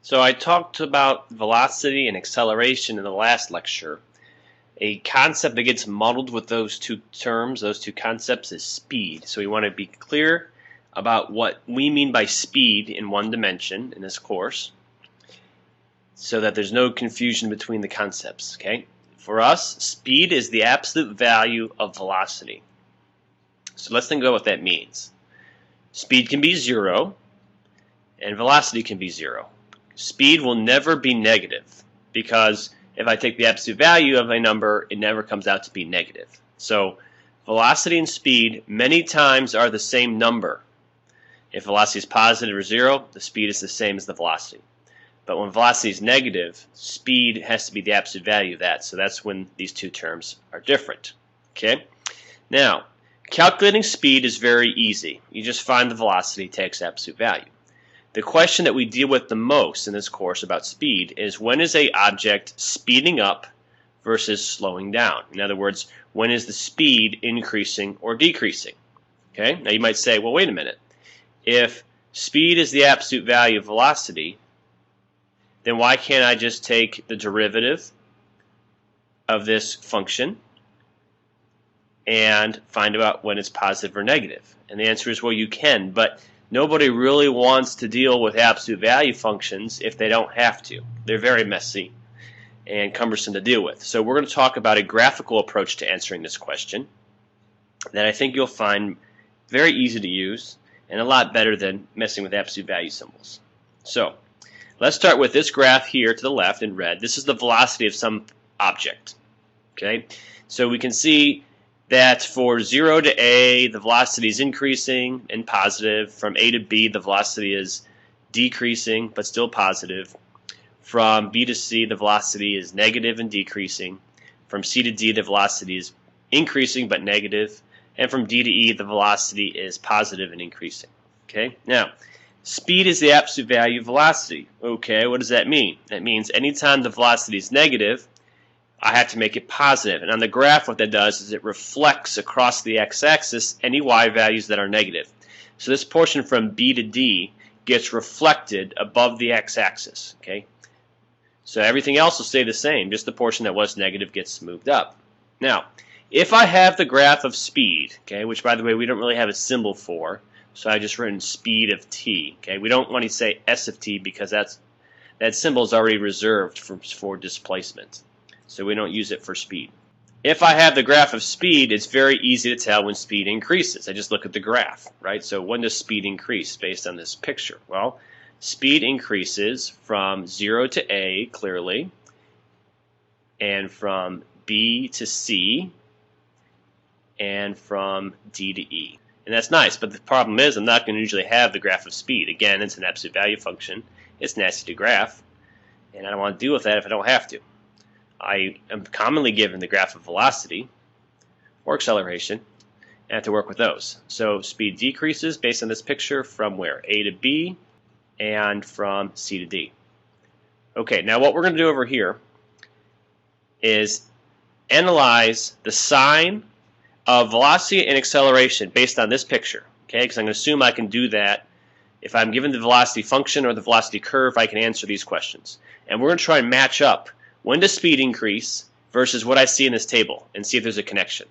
So I talked about velocity and acceleration in the last lecture. A concept that gets muddled with those two terms, those two concepts, is speed. So we want to be clear about what we mean by speed in one dimension in this course so that there's no confusion between the concepts. Okay? For us, speed is the absolute value of velocity. So let's think about what that means. Speed can be 0 and velocity can be 0. Speed will never be negative because if I take the absolute value of a number, it never comes out to be negative. So velocity and speed many times are the same number. If velocity is positive or 0, the speed is the same as the velocity. But when velocity is negative, speed has to be the absolute value of that. So that's when these two terms are different. Okay? Now, calculating speed is very easy. You just find the velocity, takes absolute value. The question that we deal with the most in this course about speed is when is an object speeding up versus slowing down? In other words, when is the speed increasing or decreasing? Okay? Now you might say, well, wait a minute. If speed is the absolute value of velocity, then why can't I just take the derivative of this function and find out when it's positive or negative? And the answer is, well, you can, but nobody really wants to deal with absolute value functions if they don't have to. They're very messy and cumbersome to deal with. So we're going to talk about a graphical approach to answering this question that I think you'll find very easy to use and a lot better than messing with absolute value symbols. So let's start with this graph here to the left in red. This is the velocity of some object. Okay, so we can see that for 0 to A, the velocity is increasing and positive. From A to B, the velocity is decreasing but still positive. From B to C, the velocity is negative and decreasing. From C to D, the velocity is increasing but negative. And from D to E, the velocity is positive and increasing. Okay? Now, speed is the absolute value of velocity. Okay, what does that mean? That means anytime the velocity is negative, I have to make it positive. And on the graph, what that does is it reflects across the x-axis any y values that are negative. So this portion from B to D gets reflected above the x-axis. Okay? So everything else will stay the same. Just the portion that was negative gets moved up. Now, if I have the graph of speed, okay, which by the way we don't really have a symbol for, so I just written speed of t. Okay, we don't want to say s of t because that symbol is already reserved for displacement. So we don't use it for speed. If I have the graph of speed, it's very easy to tell when speed increases. I just look at the graph, right? So when does speed increase based on this picture? Well, speed increases from 0 to A, clearly, and from B to C, and from D to E. And that's nice, but the problem is I'm not going to usually have the graph of speed. Again, it's an absolute value function. It's nasty to graph, and I don't want to deal with that if I don't have to. I am commonly given the graph of velocity or acceleration and I have to work with those. So speed decreases based on this picture from where? A to B and from C to D. Okay, now what we're going to do over here is analyze the sign of velocity and acceleration based on this picture. Okay, because I'm going to assume I can do that. If I'm given the velocity function or the velocity curve, I can answer these questions. And we're going to try and match up when does speed increase versus what I see in this table and see if there's a connection.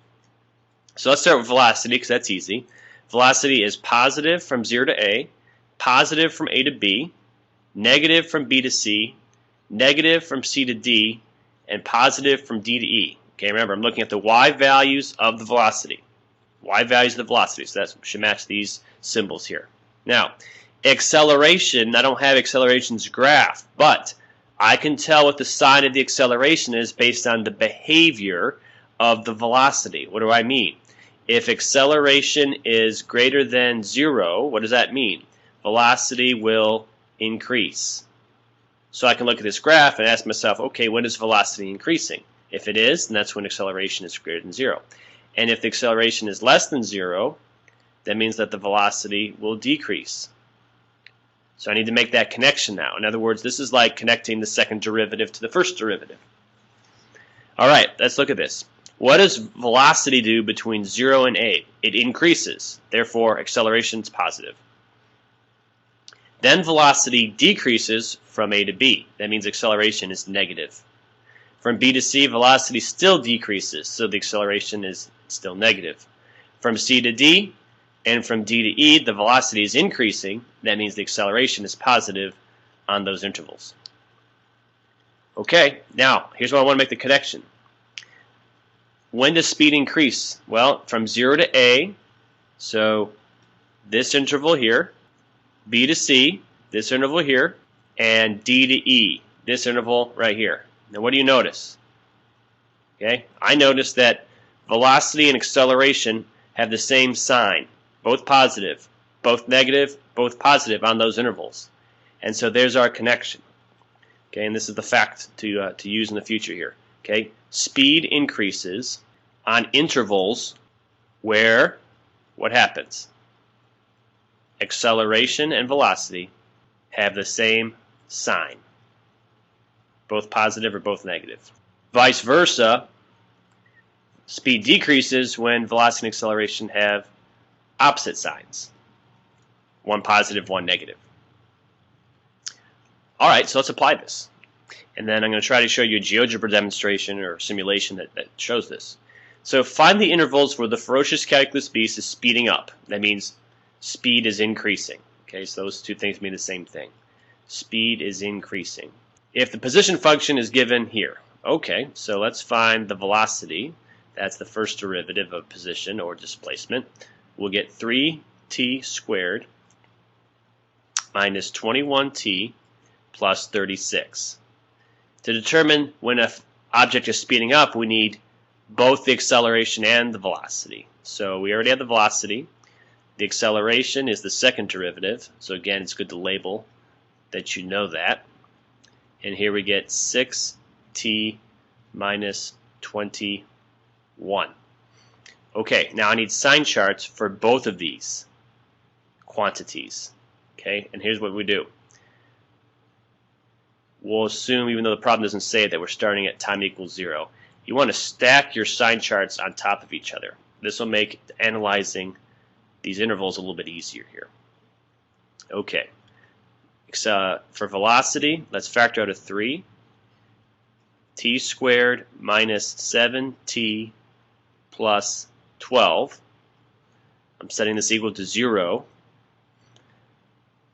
So let's start with velocity because that's easy. Velocity is positive from 0 to A, positive from A to B, negative from B to C, negative from C to D, and positive from D to E. Okay, remember I'm looking at the y values of the velocity. Y values of the velocity, so that should match these symbols here. Now, acceleration, I don't have acceleration's graph, but I can tell what the sign of the acceleration is based on the behavior of the velocity. What do I mean? If acceleration is greater than 0, what does that mean? Velocity will increase. So I can look at this graph and ask myself, okay, when is velocity increasing? If it is, then that's when acceleration is greater than 0. And if the acceleration is less than 0, that means that the velocity will decrease. So I need to make that connection now. In other words, this is like connecting the second derivative to the first derivative. All right, let's look at this. What does velocity do between 0 and A? It increases. Therefore, acceleration is positive. Then velocity decreases from A to B. That means acceleration is negative. From B to C, velocity still decreases, so the acceleration is still negative. From C to D, and from D to E, the velocity is increasing. That means the acceleration is positive on those intervals. Okay, now here's where I want to make the connection. When does speed increase? Well, from 0 to A, so this interval here, B to C, this interval here, and D to E, this interval right here. Now what do you notice? Okay, I notice that velocity and acceleration have the same sign, both positive, both negative, both positive on those intervals. And so there's our connection. Okay, and this is the fact to use in the future here. Okay, speed increases on intervals where what happens? Acceleration and velocity have the same sign, both positive or both negative. Vice versa, speed decreases when velocity and acceleration have opposite signs, one positive, one negative. All right, so let's apply this. And then I'm going to try to show you a GeoGebra demonstration or simulation that shows this. So find the intervals where the ferocious calculus beast is speeding up. That means speed is increasing. Okay, so those two things mean the same thing. Speed is increasing. If the position function is given here, okay, so let's find the velocity. That's the first derivative of position or displacement. We'll get 3t squared minus 21t plus 36. To determine when an object is speeding up, we need both the acceleration and the velocity. So we already have the velocity. The acceleration is the second derivative. So again, it's good to label that you know that. And here we get 6t minus 21. Okay, now I need sign charts for both of these quantities. Okay, and here's what we do. We'll assume, even though the problem doesn't say it, that we're starting at time equals 0. You want to stack your sign charts on top of each other. This will make analyzing these intervals a little bit easier here. Okay. For velocity, let's factor out a 3. T squared minus 7t plus 12. I'm setting this equal to 0.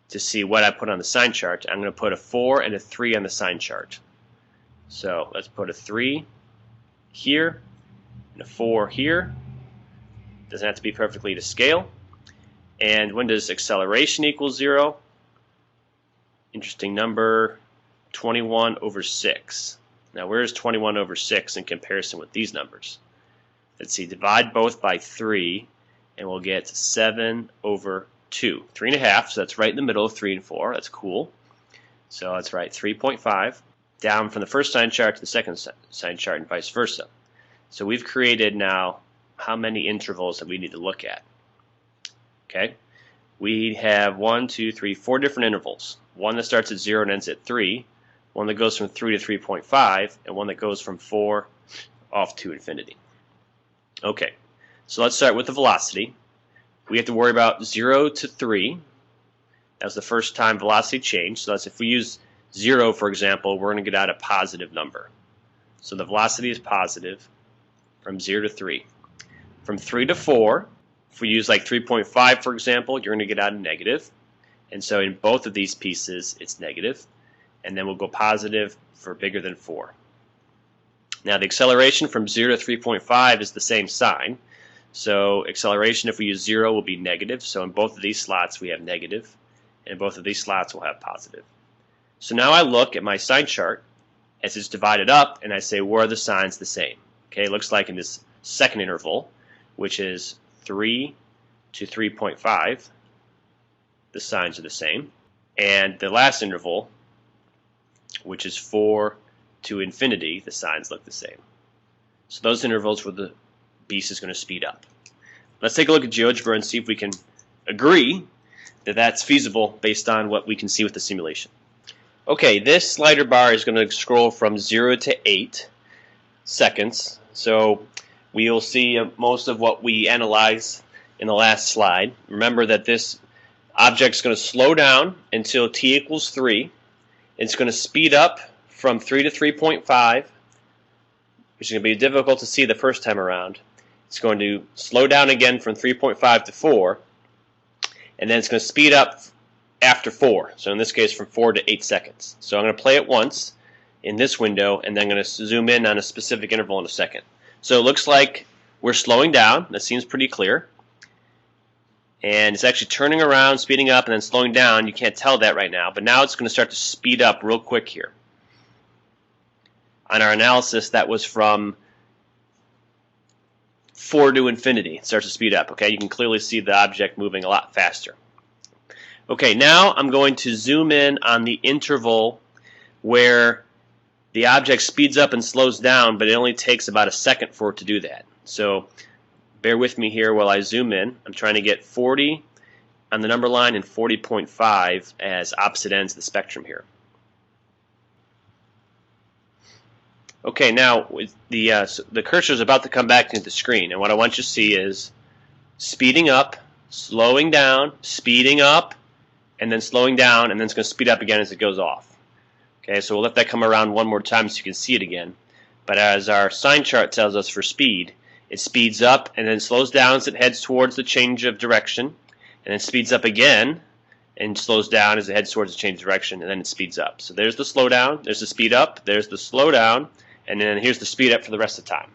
To see what I put on the sign chart, I'm going to put a 4 and a 3 on the sign chart. So let's put a 3 here and a 4 here. Doesn't have to be perfectly to scale. And when does acceleration equal 0? Interesting number, 21 over 6. Now where's 21 over 6 in comparison with these numbers? Let's see, divide both by 3 and we'll get 7 over 2. 3.5, so that's right in the middle of 3 and 4. That's cool. So let's write 3.5 down from the first sign chart to the second sign chart and vice versa. So we've created now how many intervals that we need to look at. Okay, we have 4 different intervals. One that starts at 0 and ends at 3, one that goes from 3 to 3.5, and one that goes from 4 off to infinity. Okay, so let's start with the velocity. We have to worry about 0 to 3. That was the first time velocity changed. So that's if we use 0, for example, we're going to get out a positive number. So the velocity is positive from 0 to 3. From 3 to 4, if we use like 3.5, for example, you're going to get out a negative. And so in both of these pieces, it's negative. And then we'll go positive for bigger than 4. Now the acceleration from 0 to 3.5 is the same sign. So acceleration, if we use 0, will be negative. So in both of these slots, we have negative. And in both of these slots, we'll have positive. So now I look at my sign chart as it's divided up, and I say, where are the signs the same? Okay, it looks like in this second interval, which is 3 to 3.5, the signs are the same. And the last interval, which is 4 to infinity, the signs look the same. So those intervals where the beast is going to speed up. Let's take a look at GeoGebra and see if we can agree that that's feasible based on what we can see with the simulation. Okay, this slider bar is going to scroll from 0 to 8 seconds. So we'll see most of what we analyzed in the last slide. Remember that this Object's going to slow down until t equals 3. It's going to speed up from 3 to 3.5, which is going to be difficult to see the first time around. It's going to slow down again from 3.5 to 4, and then it's going to speed up after 4. So in this case, from 4 to 8 seconds. So I'm going to play it once in this window, and then I'm going to zoom in on a specific interval in a second. So it looks like we're slowing down. That seems pretty clear. And it's actually turning around, speeding up, and then slowing down. You can't tell that right now, but now it's going to start to speed up real quick here. On our analysis, that was from 4 to infinity. It starts to speed up. Okay, you can clearly see the object moving a lot faster. Okay, now I'm going to zoom in on the interval where the object speeds up and slows down, but it only takes about a second for it to do that. So bear with me here while I zoom in. I'm trying to get 40 on the number line and 40.5 as opposite ends of the spectrum here. Okay, now the cursor is about to come back into the screen, and what I want you to see is speeding up, slowing down, speeding up, and then slowing down, and then it's going to speed up again as it goes off. Okay, so we'll let that come around one more time so you can see it again. But as our sign chart tells us for speed, it speeds up and then slows down as it heads towards the change of direction, and then speeds up again and slows down as it heads towards the change of direction, and then it speeds up. So there's the slowdown, there's the speed up, there's the slowdown, and then here's the speed up for the rest of the time.